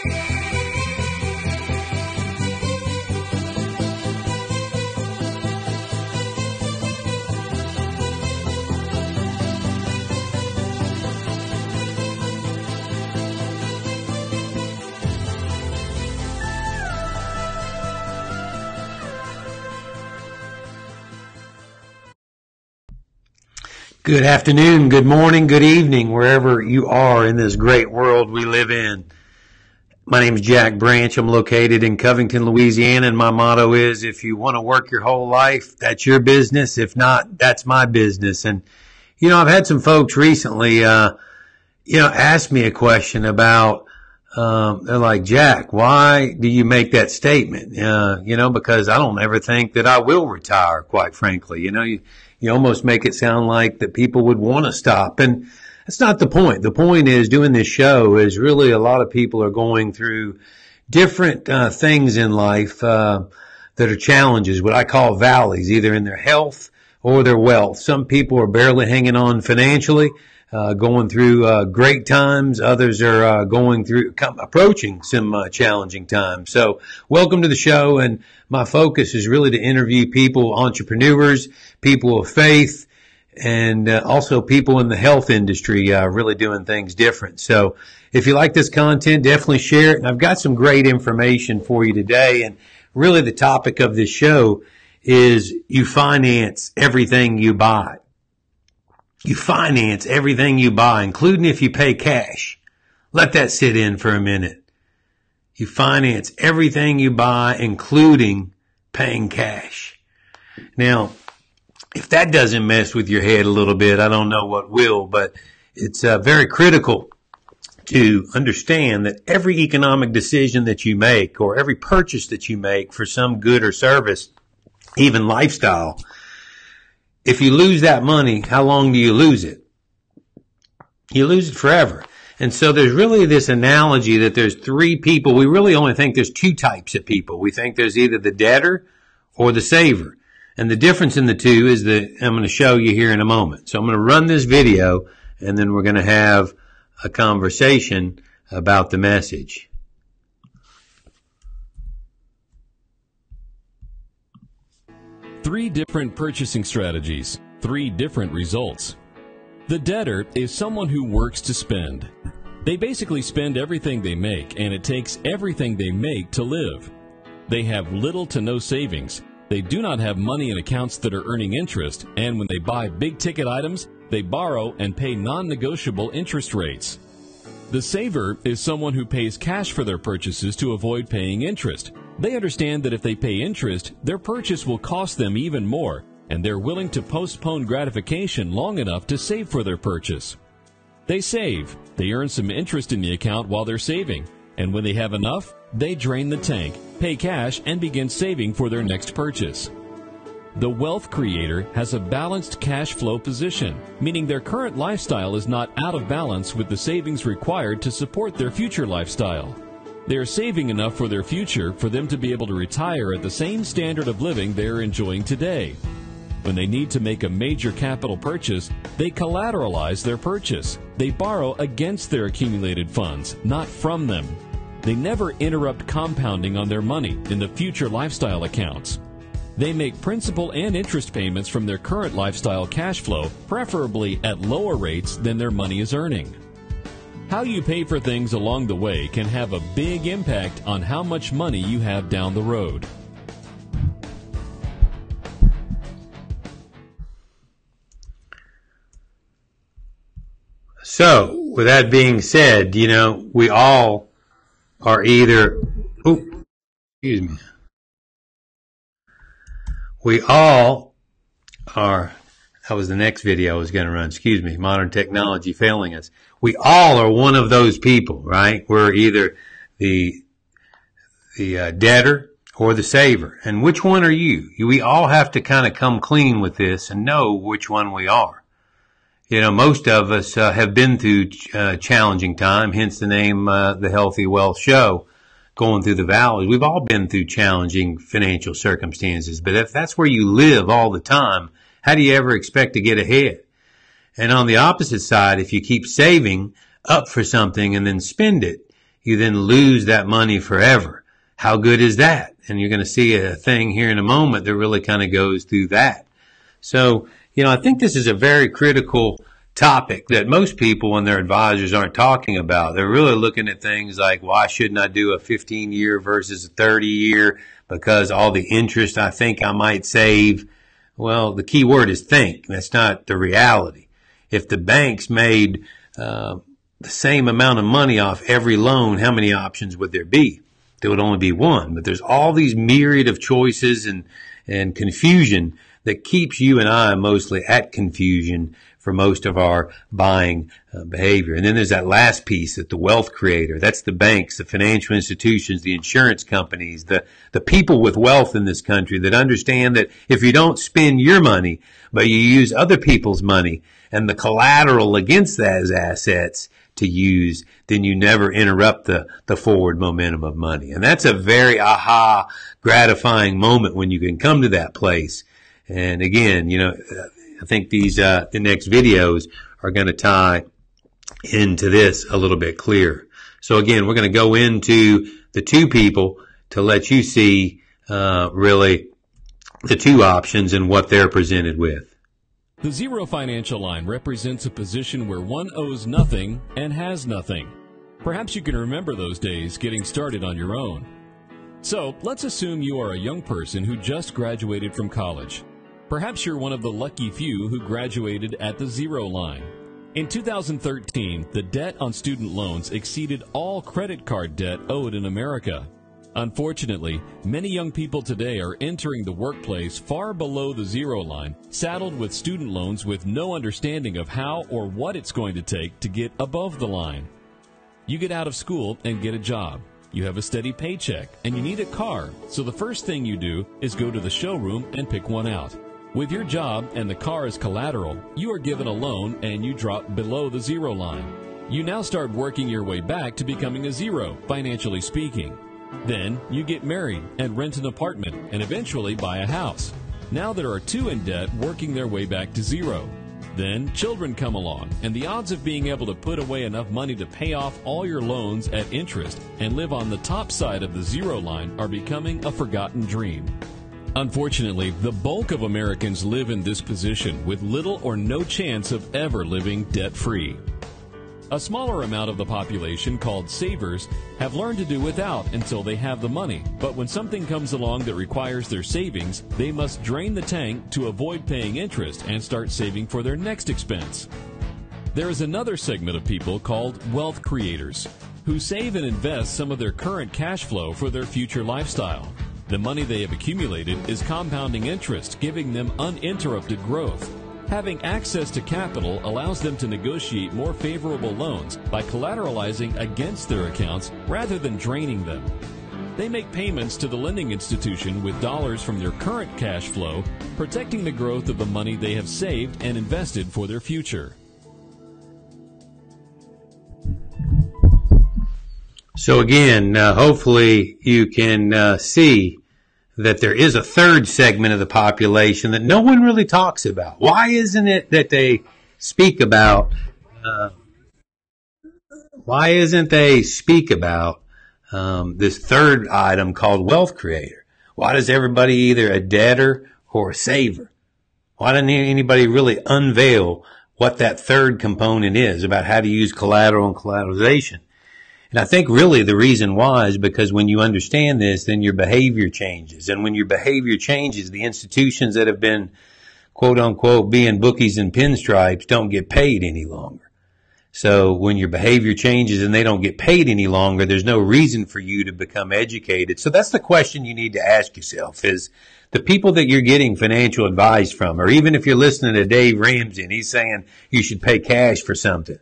Good afternoon, good morning, good evening, wherever you are in this great world we live in. My name is Jack Branch. I'm located in Covington, Louisiana, and my motto is, if you want to work your whole life, that's your business. If not, that's my business. And, I've had some folks recently, ask me a question about, they're like, Jack, why do you make that statement? Because I don't ever think that I will retire, quite frankly. You almost make it sound like that people would want to stop. And that's not the point. The point is, doing this show is really a lot of people are going through different things in life that are challenges, what I call valleys, either in their health or their wealth. Some people are barely hanging on financially, going through great times. Others are approaching some challenging times. So welcome to the show, and my focus is really to interview people, entrepreneurs, people of faith, and also people in the health industry really doing things different. So if you like this content, definitely share it. And I've got some great information for you today. And really the topic of this show is you finance everything you buy. You finance everything you buy, including if you pay cash. Let that sit in for a minute. You finance everything you buy, including paying cash. Now, if that doesn't mess with your head a little bit, I don't know what will, but it's very critical to understand that every economic decision that you make, or every purchase that you make for some good or service, even lifestyle, if you lose that money, how long do you lose it? You lose it forever. And so there's really this analogy that there's three people. We really only think there's two types of people. We think there's either the debtor or the saver. And the difference in the two is that I'm going to show you here in a moment. So I'm going to run this video, and then we're going to have a conversation about the message. Three different purchasing strategies, three different results. The debtor is someone who works to spend. They basically spend everything they make, and it takes everything they make to live. They have little to no savings. They do not have money in accounts that are earning interest, and when they buy big-ticket items, they borrow and pay non-negotiable interest rates. The saver is someone who pays cash for their purchases to avoid paying interest. They understand that if they pay interest, their purchase will cost them even more, and they're willing to postpone gratification long enough to save for their purchase. They save. They earn some interest in the account while they're saving, and when they have enough, they drain the tank, pay cash, and begin saving for their next purchase. The wealth creator has a balanced cash flow position, meaning their current lifestyle is not out of balance with the savings required to support their future lifestyle. They are saving enough for their future for them to be able to retire at the same standard of living they are enjoying today. When they need to make a major capital purchase, they collateralize their purchase. They borrow against their accumulated funds, not from them. They never interrupt compounding on their money in the future lifestyle accounts. They make principal and interest payments from their current lifestyle cash flow, preferably at lower rates than their money is earning. How you pay for things along the way can have a big impact on how much money you have down the road. So, with that being said, we all are either, we all are, that was the next video I was going to run, modern technology failing us. We all are one of those people, right? We're either the debtor or the saver. And which one are you? We all have to kind of come clean with this and know which one we are. Most of us have been through challenging time, hence the name The Healthy Wealth Show, going through the valleys. We've all been through challenging financial circumstances, but if that's where you live all the time, how do you ever expect to get ahead? And on the opposite side, if you keep saving up for something and then spend it, you then lose that money forever. How good is that? And you're going to see a thing here in a moment that really kind of goes through that. So, I think this is a very critical topic that most people and their advisors aren't talking about. They're really looking at things like, why shouldn't I do a 15-year versus a 30-year? Because all the interest I think I might save. Well, the key word is think. That's not the reality. If the banks made the same amount of money off every loan, how many options would there be? There would only be one. But there's all these myriad of choices and confusion that keeps you and I mostly at confusion for most of our buying behavior. And then there's that last piece, that the wealth creator. That's the banks, the financial institutions, the insurance companies, the people with wealth in this country that understand that if you don't spend your money, but you use other people's money and the collateral against those assets to use, then you never interrupt the forward momentum of money. And that's a very gratifying moment when you can come to that place. And again, I think these the next videos are going to tie into this a little bit clearer. So again, we're going to go into the two people to let you see really the two options and what they're presented with. The zero financial line represents a position where one owes nothing and has nothing. Perhaps you can remember those days getting started on your own. So let's assume you are a young person who just graduated from college. Perhaps you're one of the lucky few who graduated at the zero line. In 2013, the debt on student loans exceeded all credit card debt owed in America. Unfortunately, many young people today are entering the workplace far below the zero line, saddled with student loans with no understanding of how or what it's going to take to get above the line. You get out of school and get a job. You have a steady paycheck and you need a car, so the first thing you do is go to the showroom and pick one out. With your job and the car as collateral, you are given a loan and you drop below the zero line. You now start working your way back to becoming a zero, financially speaking. Then you get married and rent an apartment and eventually buy a house. Now there are two in debt working their way back to zero. Then children come along, and the odds of being able to put away enough money to pay off all your loans at interest and live on the top side of the zero line are becoming a forgotten dream. Unfortunately, the bulk of Americans live in this position with little or no chance of ever living debt-free. A smaller amount of the population, called savers, have learned to do without until they have the money. But when something comes along that requires their savings, they must drain the tank to avoid paying interest and start saving for their next expense. There is another segment of people called wealth creators, who save and invest some of their current cash flow for their future lifestyle. The money they have accumulated is compounding interest, giving them uninterrupted growth. Having access to capital allows them to negotiate more favorable loans by collateralizing against their accounts rather than draining them. They make payments to the lending institution with dollars from their current cash flow, protecting the growth of the money they have saved and invested for their future. So again, hopefully you can see that there is a third segment of the population that no one really talks about. Why isn't it that they speak about? This third item called wealth creator? Why does everybody either a debtor or a saver? Why doesn't anybody really unveil what that third component is about how to use collateral and collateralization? And I think really the reason why is because when you understand this, then your behavior changes. And when your behavior changes, the institutions that have been, quote unquote, being bookies and pinstripes don't get paid any longer. So when your behavior changes and they don't get paid any longer, there's no reason for you to become educated. So that's the question you need to ask yourself is the people that you're getting financial advice from, or even if you're listening to Dave Ramsey and he's saying you should pay cash for something.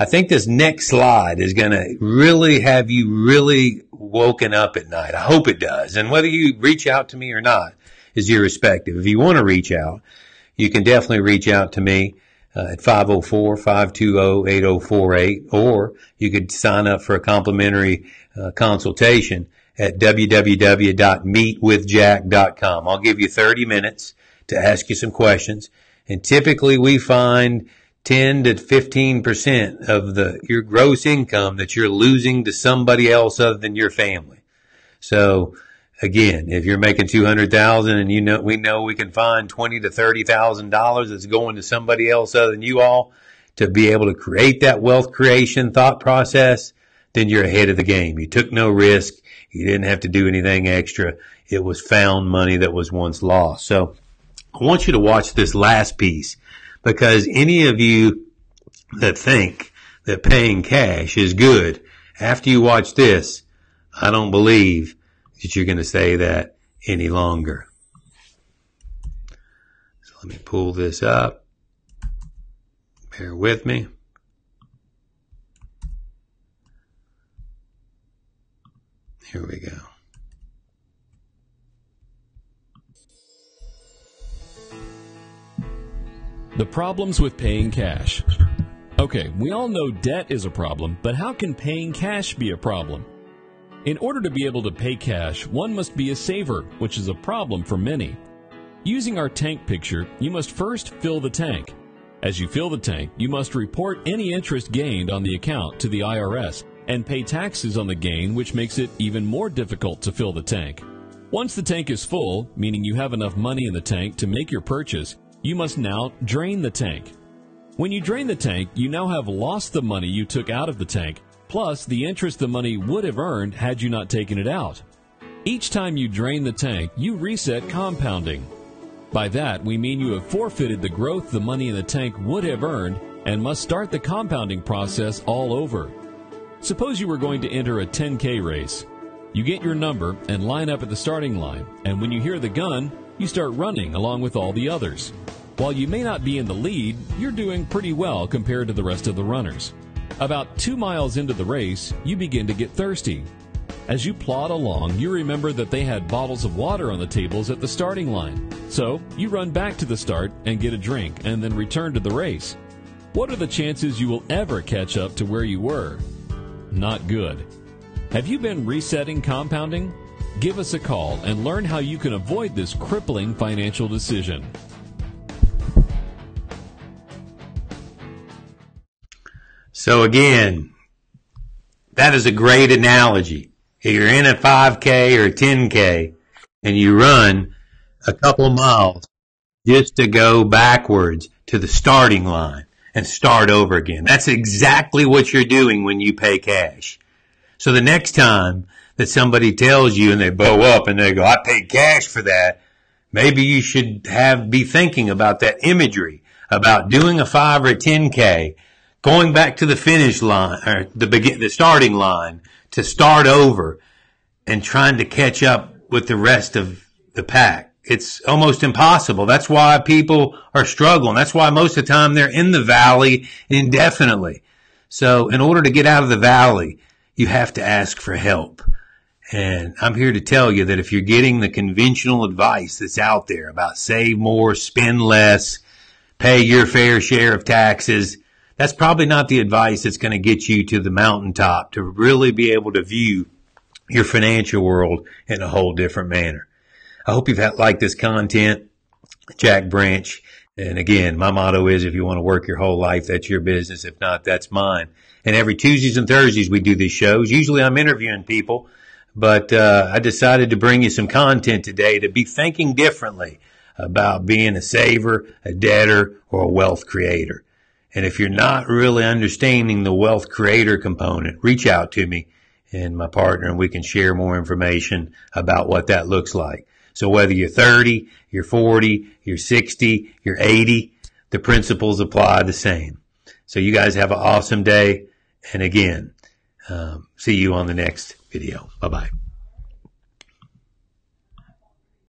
I think this next slide is going to really have you really woken up at night. I hope it does. And whether you reach out to me or not is irrespective. If you want to reach out, you can definitely reach out to me at 504-520-8048, or you could sign up for a complimentary consultation at www.meetwithjack.com. I'll give you 30 minutes to ask you some questions. And typically we find 10 to 15% of your gross income that you're losing to somebody else other than your family. So again, if you're making $200,000 and we know we can find $20,000 to $30,000 that's going to somebody else other than you all to be able to create that wealth creation thought process, then you're ahead of the game. You took no risk. You didn't have to do anything extra. It was found money that was once lost. So I want you to watch this last piece, because any of you that think that paying cash is good, after you watch this, I don't believe that you're going to say that any longer. So let me pull this up. Bear with me. Here we go. The problems with paying cash. Okay, we all know debt is a problem, but how can paying cash be a problem? In order to be able to pay cash, one must be a saver, which is a problem for many. Using our tank picture, you must first fill the tank. As you fill the tank, you must report any interest gained on the account to the IRS and pay taxes on the gain, which makes it even more difficult to fill the tank. Once the tank is full, meaning you have enough money in the tank to make your purchase, you must now drain the tank. When you drain the tank, you now have lost the money you took out of the tank, plus the interest the money would have earned had you not taken it out. Each time you drain the tank, you reset compounding. By that, we mean you have forfeited the growth the money in the tank would have earned and must start the compounding process all over. Suppose you were going to enter a 10K race. You get your number and line up at the starting line, and when you hear the gun, you start running along with all the others. While you may not be in the lead, you're doing pretty well compared to the rest of the runners. About 2 miles into the race, you begin to get thirsty. As you plod along, you remember that they had bottles of water on the tables at the starting line. So, you run back to the start and get a drink and then return to the race. What are the chances you will ever catch up to where you were? Not good. Have you been resetting compounding? Give us a call and learn how you can avoid this crippling financial decision. So again, that is a great analogy. If you're in a 5K or a 10K and you run a couple of miles just to go backwards to the starting line and start over again. That's exactly what you're doing when you pay cash. So the next time that somebody tells you and they bow up and they go, I paid cash for that, maybe you should be thinking about that imagery, about doing a 5 or a 10K, going back to the finish line or the starting line to start over and trying to catch up with the rest of the pack. It's almost impossible. That's why people are struggling. That's why most of the time they're in the valley indefinitely. So in order to get out of the valley, you have to ask for help. And I'm here to tell you that if you're getting the conventional advice that's out there about save more, spend less, pay your fair share of taxes, that's probably not the advice that's going to get you to the mountaintop to really be able to view your financial world in a whole different manner. I hope you've liked this content. Jack Branch. And again, my motto is if you want to work your whole life, that's your business. If not, that's mine. And every Tuesdays and Thursdays we do these shows. Usually I'm interviewing people, but I decided to bring you some content today to be thinking differently about being a saver, a debtor, or a wealth creator. And if you're not really understanding the wealth creator component, reach out to me and my partner, and we can share more information about what that looks like. So whether you're 30, you're 40, you're 60, you're 80, the principles apply the same. So you guys have an awesome day. And again, see you on the next video. Bye-bye.